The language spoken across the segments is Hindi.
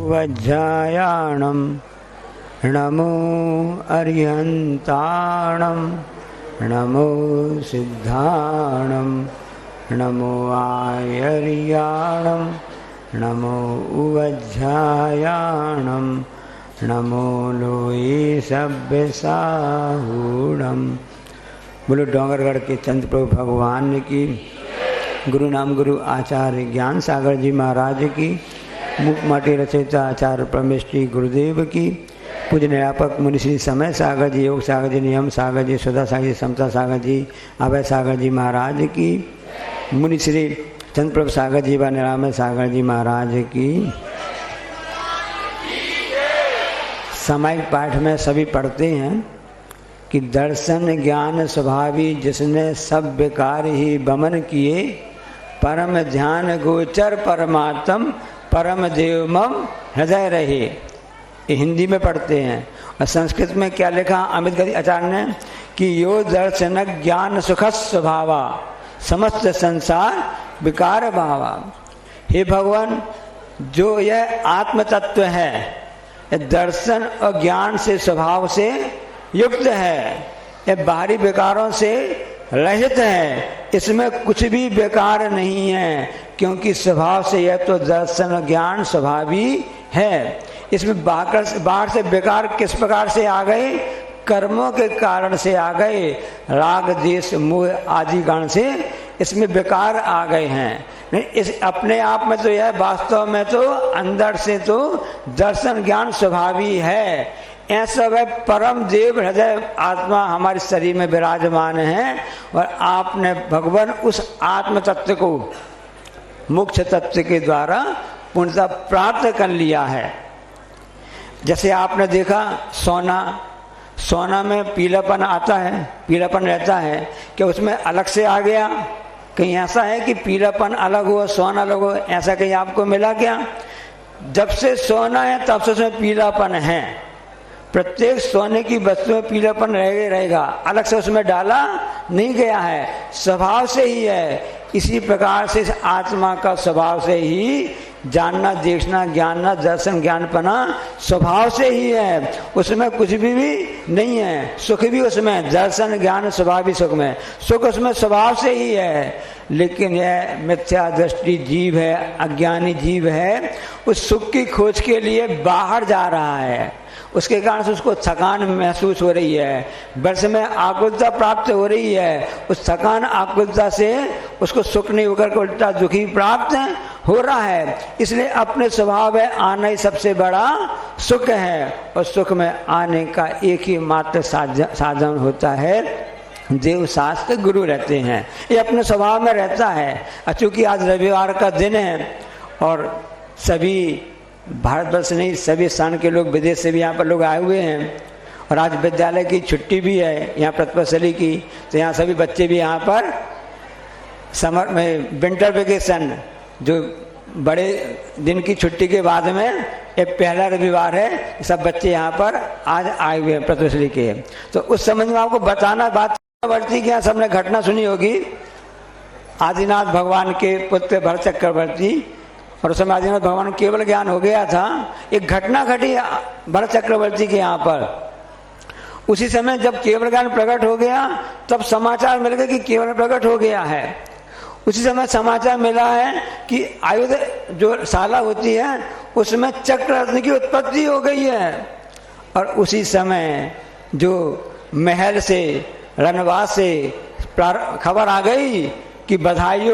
वज्रायाणं नमो अरिहन्ताणं नमो सिद्धाणं नमो आयर्याणं नमो वज्रायाणं नमो लोये सभ्यसाहूणम्। बोलो डोंगरगढ़ के चंद्र प्रभु भगवान की, गुरु नाम गुरु आचार्य ज्ञान सागर जी महाराज की, मुखमाटी रचयिता आचार्य परमेश्वरी गुरुदेव की, पूज्य निरापक मुनि श्री समय सागर जी, योग सागर जी, नियम सागर जी, सुधा सागर जी, समता सागर जी, अभय सागर जी महाराज की, मुनि श्री चंद्र प्रभु सागर जी व निरामय सागर जी महाराज की। सामायिक पाठ में सभी पढ़ते हैं कि दर्शन ज्ञान स्वभावी जिसने सब विकार ही बमन किए, परम ध्यान गोचर परमात्म परम देवमम हृदय रहे। ये हिंदी में पढ़ते हैं। और संस्कृत में क्या लिखा अमित गति आचार्य ने कि यो दर्शन ज्ञान सुख स्वभावा समस्त संसार विकार भावा। हे भगवान, जो यह आत्म तत्व है दर्शन और ज्ञान से स्वभाव से युक्त है, ये बाहरी विकारों से रहित है, इसमें कुछ भी विकार नहीं है, क्योंकि स्वभाव से यह तो दर्शन ज्ञान स्वभावी है। इसमें बाहर से विकार किस प्रकार से आ गए? कर्मों के कारण से आ गए, राग देश मोह आदि कारण से इसमें विकार आ गए हैं। नहीं, इस अपने आप में तो यह वास्तव में तो अंदर से तो दर्शन ज्ञान स्वभावी है। ऐसा वह परम देव हृदय आत्मा हमारे शरीर में विराजमान है और आपने भगवान उस आत्म तत्व को मोक्ष तत्व के द्वारा पूर्णतः प्राप्त कर लिया है। जैसे आपने देखा सोना में पीलापन आता है, पीलापन रहता है, कि उसमें अलग से आ गया? कहीं ऐसा है कि पीलापन अलग हो सोना अलग हो, ऐसा कहीं आपको मिला क्या? जब से सोना है तब से उसमें पीलापन है। प्रत्येक सोने की वस्तु में पीलापन रहेगा, अलग से उसमें डाला नहीं गया है, स्वभाव से ही है। इसी प्रकार से इस आत्मा का स्वभाव से ही जानना देखना ज्ञानना दर्शन ज्ञानपना स्वभाव से ही है, उसमें कुछ भी नहीं है। सुख भी उसमें दर्शन ज्ञान स्वभाव भी सुख में, सुख उसमें स्वभाव से ही है। लेकिन यह मिथ्या दृष्टि जीव है, अज्ञानी जीव है, उस सुख की खोज के लिए बाहर जा रहा है, उसके कारण से उसको थकान महसूस हो रही है, वर्ष में आकुलता प्राप्त हो रही है। उस थकान आकुलता से उसको सुख नहीं होकर के उल्टा दुखी प्राप्त हो रहा है। इसलिए अपने स्वभाव है आना ही सबसे बड़ा सुख है, और सुख में आने का एक ही मात्र साधन होता है, देव शास्त्र गुरु रहते हैं। ये अपने स्वभाव में रहता है। चूंकि आज रविवार का दिन है और सभी भारतवर्ष नहीं सभी स्थान के लोग विदेश से भी यहाँ पर लोग आए हुए हैं, और आज विद्यालय की छुट्टी भी है यहाँ प्रतिपक्षली की, तो यहाँ सभी बच्चे भी यहाँ पर समर में विंटर वेकेशन जो बड़े दिन की छुट्टी के बाद में एक पहला रविवार है, सब बच्चे यहाँ पर आज आए हुए हैं प्रतिपक्षली के। तो उस संबंध में आपको बताना बात चक्रवर्ती की सबने घटना सुनी होगी। आदिनाथ भगवान के पुत्र भरत चक्रवर्ती, और उस समय आदिनाथ भगवान को केवल ज्ञान हो गया था। एक घटना घटी भरत चक्रवर्ती के यहाँ पर। उसी समय जब केवल ज्ञान प्रकट हो गया तब समाचार मिल गया कि केवल प्रकट हो गया है। उसी समय समाचार मिला है कि आयुध जो शाला होती है उसमें चक्र रत्न की उत्पत्ति हो गई है। और उसी समय जो महल से रणवास से खबर आ गई कि बधाई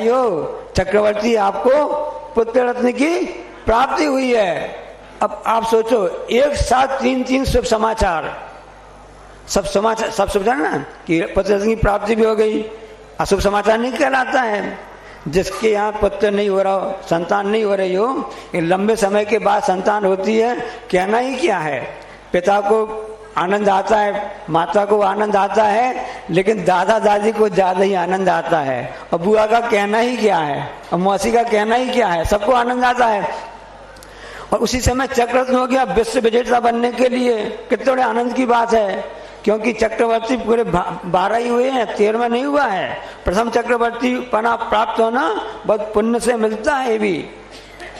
हो चक्रवर्ती, आपको पुत्र रत्न की प्राप्ति हुई है। अब आप सोचो, एक साथ तीन शुभ समाचार, सब समाचार ना कि पुत्र रत्न की प्राप्ति भी हो गई। अशुभ समाचार नहीं कहलाता है। जिसके यहाँ पुत्र नहीं हो रहा हो, संतान नहीं हो रही हो, लंबे समय के बाद संतान होती है, कहना ही क्या है। पिता को आनंद आता है, माता को आनंद आता है, लेकिन दादा दादी को ज्यादा ही आनंद आता है। और बुआ का कहना ही क्या है, और मौसी का कहना ही क्या है, सबको आनंद आता है। और उसी समय चक्ररत्न हो गया विश्व विजेता बनने के लिए। कितने बड़े आनंद की बात है, क्योंकि चक्रवर्ती पूरे 12 ही हुए हैं, 13वां नहीं हुआ है। प्रथम चक्रवर्ती पना प्राप्त होना बहुत पुण्य से मिलता है। ये भी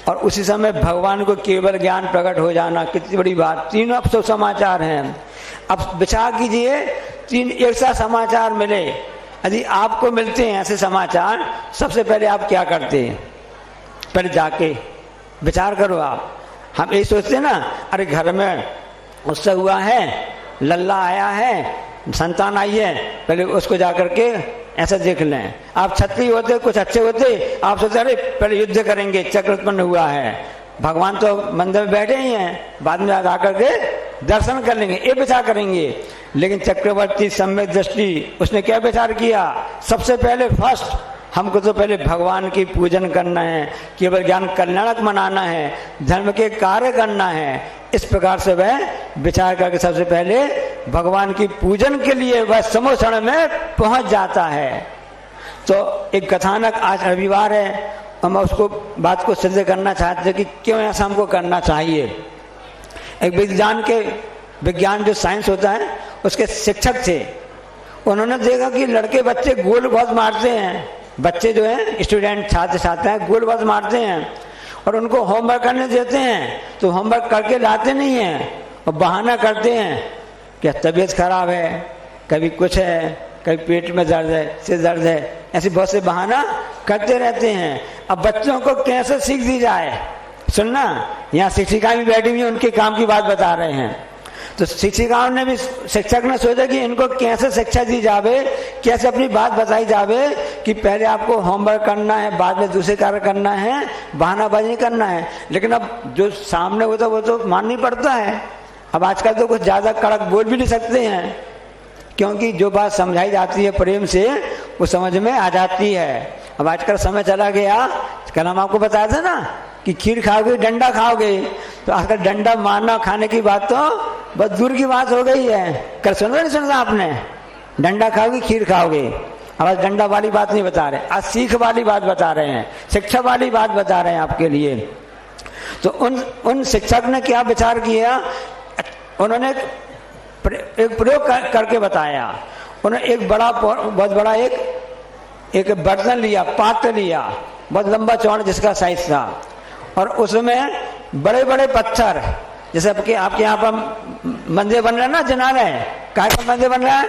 और उसी समय भगवान को केवल ज्ञान प्रकट हो जाना, कितनी बड़ी बात। तीनों अब समाचार हैं। अब विचार कीजिए, तीन एक साथ समाचार मिले, यदि आपको मिलते हैं ऐसे समाचार, सबसे पहले आप क्या करते हैं? पहले जाके विचार करो आप। हम यही सोचते हैं ना, अरे घर में उससे हुआ है, लल्ला आया है, संतान आई है, पहले उसको जाकर के ऐसा देख लें। आप क्षत्रिय होते, कुछ अच्छे होते, आप सोचते अरे पहले युद्ध करेंगे, चक्र उत्पन्न हुआ है, भगवान तो मंदिर में बैठे ही हैं, बाद में आकर के दर्शन कर लेंगे, ये विचार करेंगे। लेकिन चक्रवर्ती सम्यक दृष्टि, उसने क्या विचार किया? सबसे पहले फर्स्ट हमको तो पहले भगवान की पूजन करना है, केवल ज्ञान कल्याणक मनाना है, धर्म के कार्य करना है। इस प्रकार से वह विचार करके सबसे पहले भगवान की पूजन के लिए वह समोक्षण में पहुंच जाता है। तो एक कथानक, आज रविवार है, हम उसको बात को सिद्ध करना चाहते हैं कि क्यों ऐसा हमको करना चाहिए। एक विज्ञान जो साइंस होता है, उसके शिक्षक थे, उन्होंने देखा कि लड़के बच्चे गोल बहुत मारते हैं, बच्चे जो हैं स्टूडेंट छात्र छात्रा हैं, गोल बहुत मारते हैं, और उनको होमवर्क करने देते हैं तो होमवर्क करके लाते नहीं हैं और बहाना करते हैं कि तबीयत खराब है, कभी कुछ है, कभी पेट में दर्द है, सिर दर्द है, ऐसे बहुत से बहाना करते रहते हैं। अब बच्चों को कैसे सीख दी जाए? सुनना, यहाँ शिक्षिकाएं भी बैठी हुई हैं, उनके काम की बात बता रहे हैं। तो शिक्षिकाओं ने भी, शिक्षक ने सोचा कि इनको कैसे शिक्षा दी जावे, कैसे अपनी बात बताई जावे कि पहले आपको होमवर्क करना है, बाद में दूसरे कार्य करना है, बहानाबाजी करना है। लेकिन अब जो सामने होता वो तो माननी पड़ता है। अब आजकल तो कुछ ज़्यादा कड़क बोल भी नहीं सकते हैं, क्योंकि जो बात समझाई जाती है प्रेम से वो समझ में आ जाती है। अब आजकल समय चला गया, कल हम आपको बताया था ना कि खीर खाओगे डंडा खाओगे, तो आजकल डंडा मारना खाने की बात तो बहुत दूर की बात हो गई है। कल सुना नहीं सुना आपने? डंडा खाओगे खीर खाओगे। अब आज डंडा वाली बात नहीं बता रहे, आज सीख वाली बात बता रहे हैं, शिक्षा वाली बात बता रहे हैं आपके लिए। तो उन शिक्षक ने क्या विचार किया, उन्होंने एक प्रयोग करके बताया। उन्होंने एक बहुत बड़ा एक बर्तन लिया, पात्र लिया, बहुत लंबा चौड़ा जिसका साइज था, और उसमें बड़े बड़े पत्थर, जैसे आपके यहाँ पर मंदिर बन रहा है ना, जिनालय, काय का मंदिर बन रहा है,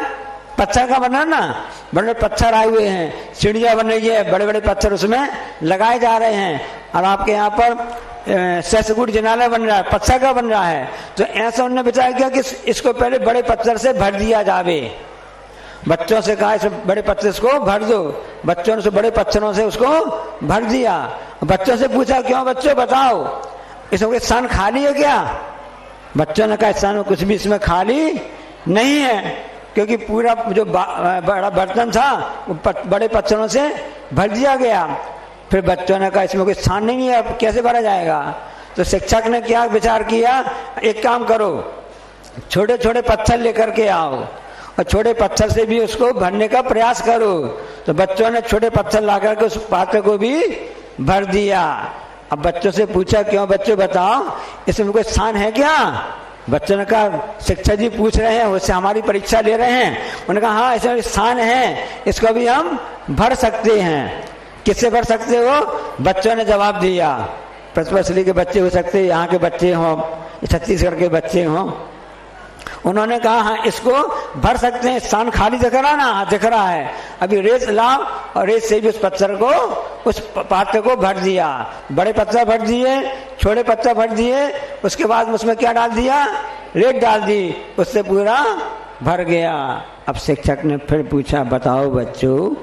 पत्थर का बन रहा है ना, बड़े पत्थर आए हुए हैं, सीढ़ियाँ बन रही है, बड़े बड़े पत्थर उसमें लगाए जा रहे हैं। और आपके यहाँ पर सहसगुड़ जिनालय बन रहा है, पत्थर का बन रहा है। तो ऐसा उन्होंने विचार किया कि इसको पहले बड़े पत्थर से भर दिया जावे। बच्चों से कहा इस बड़े पत्थर को भर दो, बच्चों ने बड़े पत्थरों से उसको भर दिया। बच्चों से पूछा क्यों बच्चों बताओ, इसमें स्थान खाली है क्या? बच्चों ने कहा स्थान में कुछ भी इसमें खाली नहीं है, क्योंकि पूरा जो बड़ा बर्तन था वो बड़े पत्थरों से भर दिया गया। फिर बच्चों ने कहा इसमें कोई स्थान नहीं है, अब कैसे भरा जाएगा? तो शिक्षक ने क्या विचार किया, एक काम करो, छोटे छोटे पत्थर लेकर के आओ और छोटे पत्थर से भी उसको भरने का प्रयास करो। तो बच्चों ने छोटे पत्थर ला करके उस पात्र को भी भर दिया। अब बच्चों से पूछा क्यों बच्चों बताओ इसमें कोई स्थान है क्या? बच्चों ने कहा शिक्षक जी पूछ रहे हैं, उससे हमारी परीक्षा ले रहे हैं। उन्होंने कहा हाँ इसमें स्थान है, इसको भी हम भर सकते हैं। किससे भर सकते हो? बच्चों ने जवाब दिया। प्रतिपक्षी के बच्चे हो सकते, यहाँ के बच्चे हों, छत्तीसगढ़ के बच्चे हों। उन्होंने कहा हाँ इसको भर सकते हैं, स्थान खाली दिख रहा ना? हाँ दिख रहा है। अभी रेत लाओ और रेत से भी उस पत्थर को, उस पात्र को भर दिया। बड़े पत्थर भर दिए, छोटे पत्थर भर दिए, उसके बाद उसमें क्या डाल दिया? रेत डाल दी, उससे पूरा भर गया। अब शिक्षक ने फिर पूछा बताओ बच्चों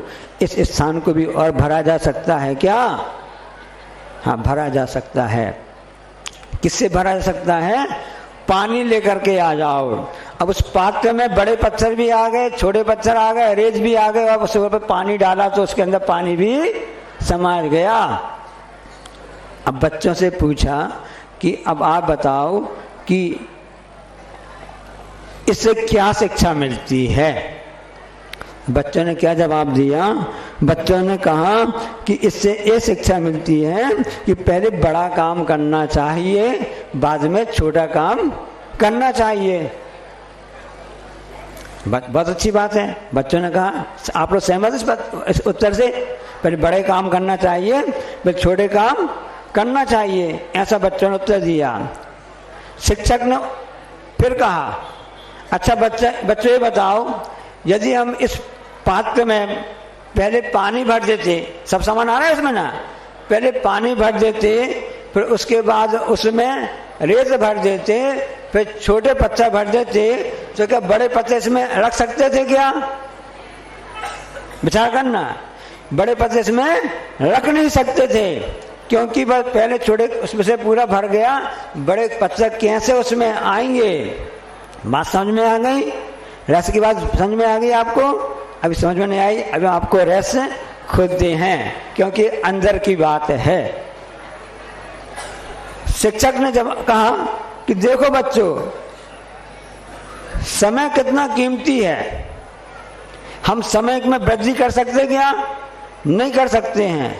इस स्थान को भी और भरा जा सकता है क्या? हाँ भरा जा सकता है। किससे भरा जा सकता है? पानी लेकर के आ जाओ। अब उस पात्र में बड़े पत्थर भी आ गए, छोटे पत्थर आ गए, रेत भी आ गए, और उसके ऊपर पानी डाला तो उसके अंदर पानी भी समा गया। अब बच्चों से पूछा कि अब आप बताओ कि इससे क्या शिक्षा मिलती है? बच्चों ने क्या जवाब दिया? बच्चों ने कहा कि इससे ये शिक्षा मिलती है कि पहले बड़ा काम करना चाहिए, बाद में छोटा काम करना चाहिए। बहुत अच्छी बात है। बच्चों ने कहा आप लोग सहमत इस उत्तर से? पहले बड़े काम करना चाहिए, फिर छोटे काम करना चाहिए, ऐसा बच्चों ने उत्तर दिया। शिक्षक ने फिर कहा, अच्छा बच्चों ये बताओ, यदि हम इस पात्र में पहले पानी भर देते, सब सामान आ रहा है इसमें ना, पहले पानी भर देते, फिर उसके बाद उसमें रेत भर देते, फिर छोटे पत्थर भर देते, तो क्या बड़े पत्थर इसमें रख सकते थे क्या? विचार करना, बड़े पत्थर इसमें रख नहीं सकते थे, क्योंकि बस पहले छोटे उसमें से पूरा भर गया, बड़े पत्थर कैसे उसमें आएंगे? बात समझ में आ गई? रहस्य की बात समझ में आ गई आपको? अभी समझ में नहीं आई, अभी आपको रहस्य खोदते हैं, क्योंकि अंदर की बात है। शिक्षक ने जब कहा कि देखो बच्चों, समय कितना कीमती है, हम समय में वृद्धि कर सकते क्या? नहीं कर सकते हैं,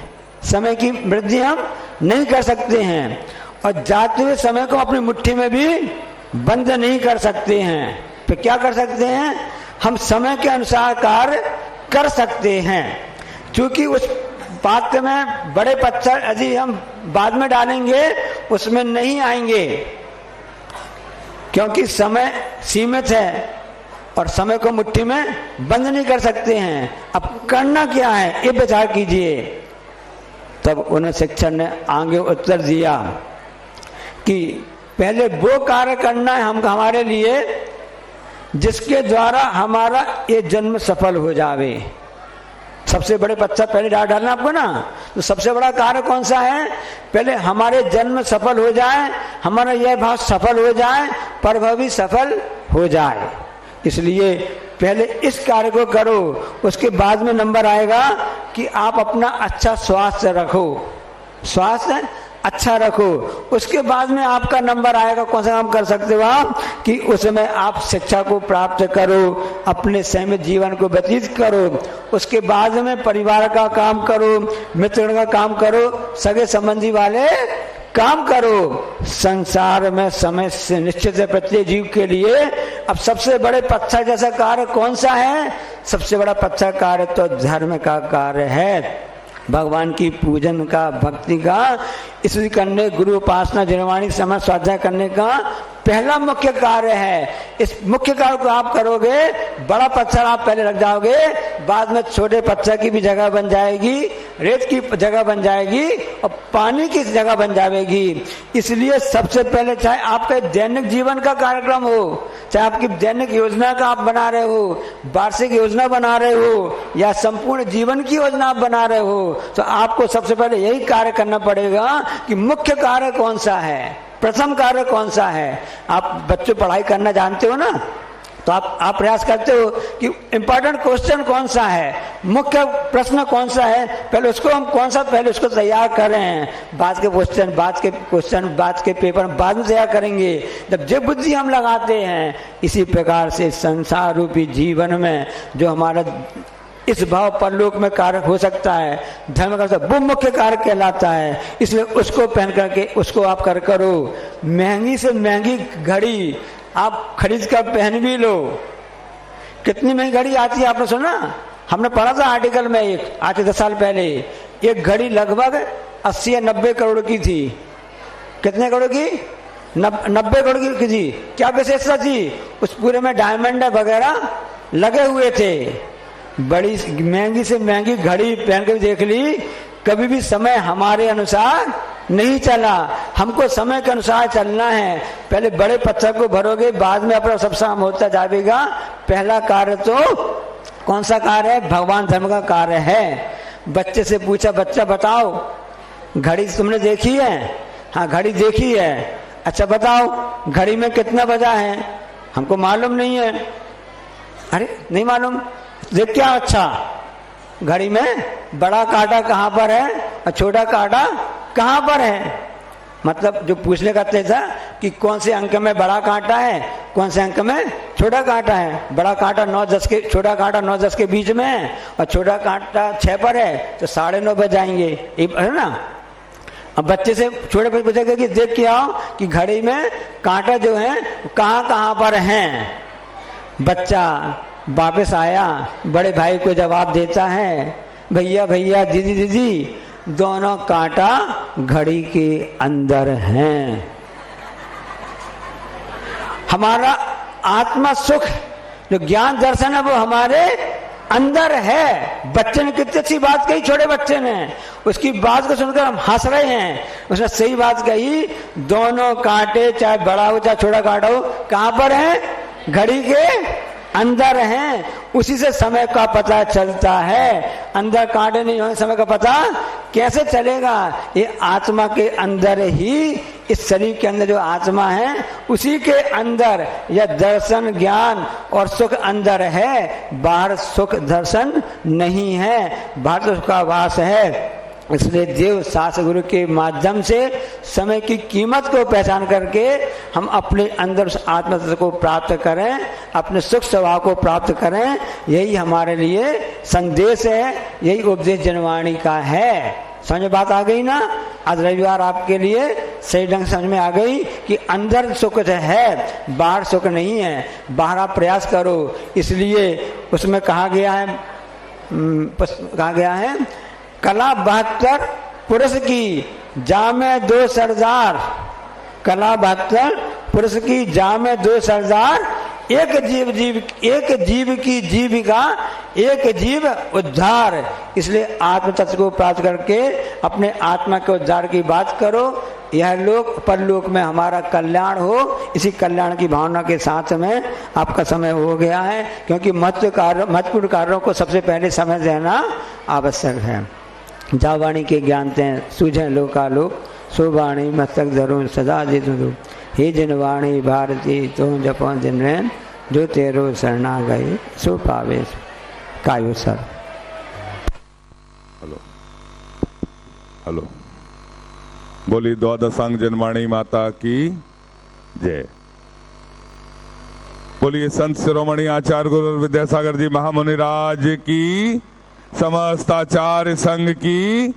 समय की वृद्धि हम नहीं कर सकते हैं, और जाते हुए समय को अपनी मुट्ठी में भी बंद नहीं कर सकते हैं। तो क्या कर सकते हैं? हम समय के अनुसार कार्य कर सकते हैं। क्योंकि उस पात्र में बड़े पत्थर यदि हम बाद में डालेंगे उसमें नहीं आएंगे, क्योंकि समय सीमित है और समय को मुट्ठी में बंद नहीं कर सकते हैं। अब करना क्या है, ये विचार कीजिए। तब उन्हें शिक्षक ने आगे उत्तर दिया कि पहले वो कार्य करना है हम हमारे लिए जिसके द्वारा हमारा ये जन्म सफल हो जावे। सबसे बड़े पत्थर पहले डालना आपको ना, तो सबसे बड़ा कार्य कौन सा है? पहले हमारे जन्म सफल हो जाए, हमारा यह भाव सफल हो जाए, परभव भी सफल हो जाए। इसलिए पहले इस कार्य को करो, उसके बाद में नंबर आएगा कि आप अपना अच्छा स्वास्थ्य रखो, स्वास्थ्य अच्छा रखो, उसके बाद में आपका नंबर आएगा कौन सा काम कर सकते हो आप, कि उसमें आप शिक्षा को प्राप्त करो, अपने सीमित जीवन को व्यतीत करो, उसके बाद में परिवार का काम करो, मित्रों का काम करो, सगे संबंधी वाले काम करो। संसार में समय से निश्चित है प्रत्येक जीव के लिए। अब सबसे बड़े पत्थर जैसा कार्य कौन सा है? सबसे बड़ा पत्थर कार्य तो धर्म का कार्य है, भगवान की पूजन का, भक्ति का, इसलिए करने, गुरु उपासना, निर्वाणी समय स्वाध्याय करने का पहला मुख्य कार्य है। इस मुख्य कार्य को आप करोगे, बड़ा पत्थर आप पहले रख जाओगे, बाद में छोटे पत्थर की भी जगह बन जाएगी, रेत की जगह बन जाएगी और पानी की जगह बन जाएगी। इसलिए सबसे पहले चाहे आपके दैनिक जीवन का कार्यक्रम हो, चाहे आपकी दैनिक योजना का आप बना रहे हो, वार्षिक योजना बना रहे हो, या संपूर्ण जीवन की योजना आप बना रहे हो, तो आपको सबसे पहले यही कार्य करना पड़ेगा कि मुख्य कार्य कौन सा है, प्रथम कार्य कौन सा है। आप बच्चों पढ़ाई करना जानते हो ना, तो आप प्रयास करते हो कि इंपॉर्टेंट क्वेश्चन कौन सा है, मुख्य प्रश्न कौन सा है, पहले उसको हम कौन सा पहले उसको तैयार कर रहे हैं, बाद के क्वेश्चन बाद के पेपर बाद में तैयार करेंगे। जब जो बुद्धि हम लगाते हैं, इसी प्रकार से संसार रूपी जीवन में जो हमारा इस भाव परलोक में कार्य हो सकता है, धर्म का वो मुख्य कार्य कहलाता है। इसलिए उसको पहन करके उसको आप करो। महंगी से महंगी घड़ी आप खरीद कर पहन भी लो। कितनी महंगी घड़ी आती है आपने सुना? हमने पढ़ा था आर्टिकल में, एक आज से 10 साल पहले एक घड़ी लगभग 80 या 90 करोड़ की थी। कितने करोड़ की? 90 करोड़ की थी। क्या विशेषता थी? उस पूरे में डायमंड वगैरह लगे हुए थे। बड़ी महंगी से महंगी घड़ी पहन कर देख ली, कभी भी समय हमारे अनुसार नहीं चला। हमको समय के अनुसार चलना है। पहले बड़े पत्थर को भरोगे, बाद में अपना सब काम होता जाएगा। पहला कार्य तो कौन सा कार्य है? भगवान धर्म का कार्य है। बच्चे से पूछा, बच्चा बताओ घड़ी तुमने देखी है? हाँ घड़ी देखी है। अच्छा बताओ घड़ी में कितना बजा है? हमको मालूम नहीं है। अरे नहीं मालूम? देख क्या? अच्छा घड़ी में बड़ा कांटा कहाँ पर है और छोटा कांटा कहाँ पर है? मतलब जो पूछने का था कि कौन से अंक में बड़ा कांटा है, कौन से अंक में छोटा कांटा है। बड़ा कांटा 9-10 के, छोटा कांटा 9-10 के बीच में है और छोटा कांटा 6 पर है, तो 9:30 बज जाएंगे, है ना। अब बच्चे से छोटे बच्चे पूछेगा कि देख के आओ कि घड़ी में कांटा जो है कहाँ कहाँ पर है। बच्चा वापस आया, बड़े भाई को जवाब देता है, भैया भैया, दीदी दीदी, दोनों कांटा घड़ी के अंदर हैं। हमारा आत्मा सुख जो ज्ञान दर्शन है वो हमारे अंदर है। बच्चे ने कितनी अच्छी बात कही, छोटे बच्चे ने, उसकी बात को सुनकर हम हंस रहे हैं। उसने सही बात कही, दोनों कांटे चाहे बड़ा हो चाहे छोटा कांटा हो कहां पर है? घड़ी के अंदर हैं। उसी से समय का पता चलता है। अंदर कांटे नहीं होने समय का पता कैसे चलेगा? ये आत्मा के अंदर ही, इस शरीर के अंदर जो आत्मा है उसी के अंदर यह दर्शन ज्ञान और सुख अंदर है। बाहर सुख दर्शन नहीं है, बाहर तो उसका वास है। इसलिए देव शास्त्र गुरु के माध्यम से समय की कीमत को पहचान करके हम अपने अंदर उस आत्म तत्व को प्राप्त करें, अपने सुख स्वभाव को प्राप्त करें। यही हमारे लिए संदेश है, यही उपदेश जनवाणी का है। समझ बात आ गई ना? आज रविवार आपके लिए सही ढंग समझ में आ गई कि अंदर सुख है, बाहर सुख नहीं है। बाहर आप प्रयास करो, इसलिए उसमें कहा गया है कला 72 पुरुष की जामे 2 सरदार। कला 72 पुरुष की जामे 2 सरदार। एक जीव की जीविका, एक जीव उद्धार। इसलिए आत्म तत्व को प्राप्त करके अपने आत्मा के उद्धार की बात करो। यह लोक परलोक में हमारा कल्याण हो, इसी कल्याण की भावना के साथ में आपका समय हो गया है। क्योंकि महत्वपूर्ण कार्यों को सबसे पहले समय देना आवश्यक है। जा वाणी के ज्ञानते सूझे लोकालोक, सो वाणी मस्तक धरो सदा जित। हे जिन वाणी भारती तो जपो दिन रैन, जो तेरो शरणा गए सो पावे कायो सर। हेलो हेलो, बोली द्वादशांग जनवाणी माता की जय। बोलिए संत शिरोमणि आचार्य गुरु विद्यासागर जी महामुनि राज की, समस्त आचार्य संघ की